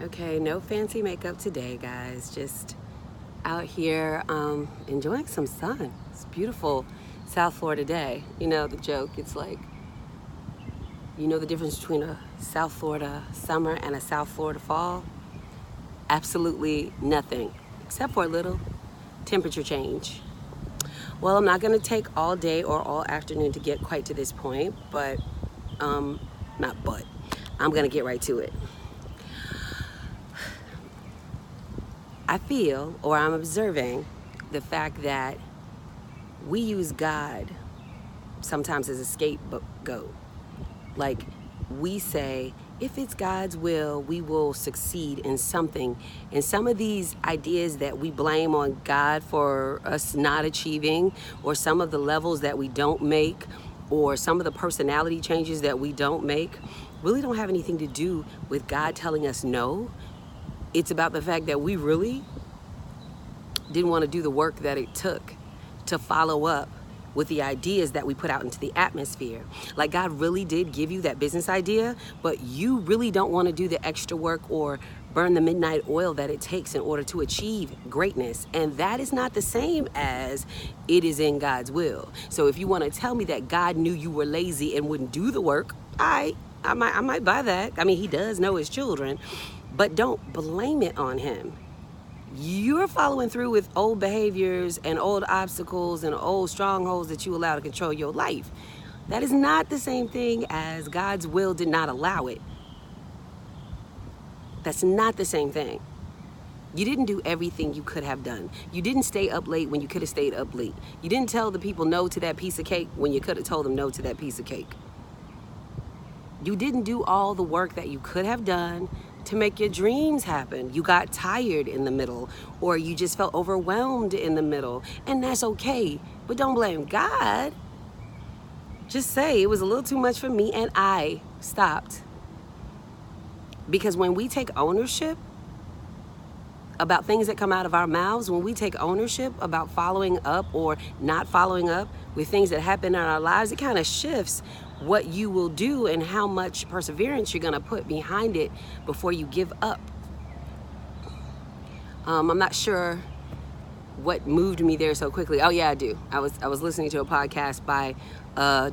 Okay, no fancy makeup today, guys. Just out here enjoying some sun. It's beautiful South Florida day. You know the joke, it's like, you know the difference between a South Florida summer and a South Florida fall? Absolutely nothing, except for a little temperature change. Well, I'm not gonna take all day or all afternoon to get quite to this point, but, I'm gonna get right to it. I feel, or I'm observing, the fact that we use God sometimes as a scapegoat. Like, we say, if it's God's will, we will succeed in something. And some of these ideas that we blame on God for us not achieving, or some of the levels that we don't make, or some of the personality changes that we don't make, really don't have anything to do with God telling us no. It's about the fact that we really didn't want to do the work that it took to follow up with the ideas that we put out into the atmosphere. Like, God really did give you that business idea, but you really don't want to do the extra work or burn the midnight oil that it takes in order to achieve greatness. And that is not the same as it is in God's will. So if you want to tell me that God knew you were lazy and wouldn't do the work, I might buy that. I mean, he does know his children, but don't blame it on him. You're following through with old behaviors and old obstacles and old strongholds that you allow to control your life. That is not the same thing as God's will did not allow it. That's not the same thing. You didn't do everything you could have done. You didn't stay up late when you could have stayed up late. You didn't tell the people no to that piece of cake when you could have told them no to that piece of cake. You didn't do all the work that you could have done to make your dreams happen. You got tired in the middle, or you just felt overwhelmed in the middle, and that's okay. But don't blame God. Just say, it was a little too much for me and I stopped. Because when we take ownership about things that come out of our mouths, when we take ownership about following up or not following up with things that happen in our lives, it kind of shifts what you will do and how much perseverance you're going to put behind it before you give up. I'm not sure what moved me there so quickly. Oh yeah, I do. I was listening to a podcast by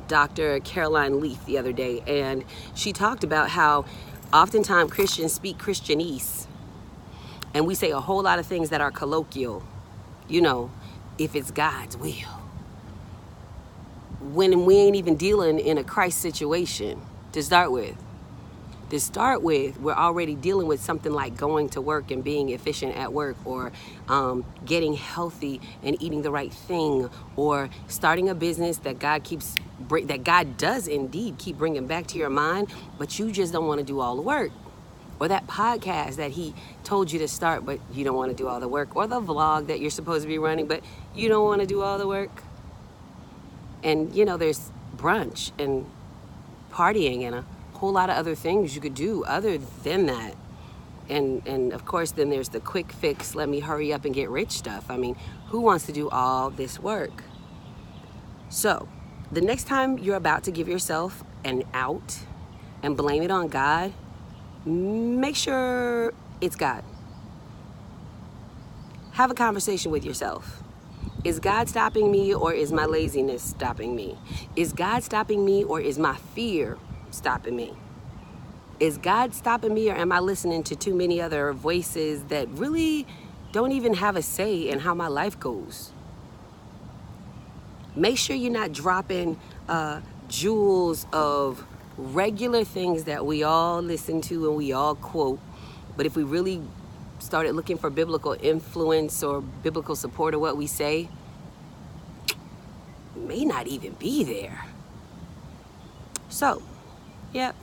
Dr. Caroline Leaf the other day, and she talked about how oftentimes Christians speak Christianese, and we say a whole lot of things that are colloquial. You know, if it's God's will, when we ain't even dealing in a Christ situation to start with. We're already dealing with something like going to work and being efficient at work, or getting healthy and eating the right thing, or starting a business that God does indeed keep bringing back to your mind, but you just don't want to do all the work. Or that podcast that he told you to start, but you don't want to do all the work. Or the vlog that you're supposed to be running, but you don't want to do all the work. And, you know, there's brunch and partying and a whole lot of other things you could do other than that. And of course, then there's the quick fix, let me hurry up and get rich stuff. I mean, who wants to do all this work? So, the next time you're about to give yourself an out and blame it on God, make sure it's God. Have a conversation with yourself. Is God stopping me, or is my laziness stopping me? Is God stopping me, or is my fear stopping me? Is God stopping me, or am I listening to too many other voices that really don't even have a say in how my life goes? Make sure you're not dropping jewels of regular things that we all listen to and we all quote. But if we really started looking for biblical influence or biblical support of what we say, it may not even be there. So, yep,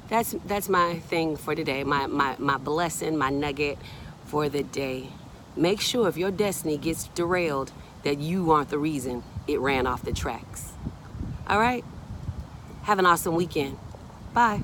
that's my thing for today, my blessing, my nugget for the day. Make sure if your destiny gets derailed that you aren't the reason it ran off the tracks. All right? Have an awesome weekend. Bye.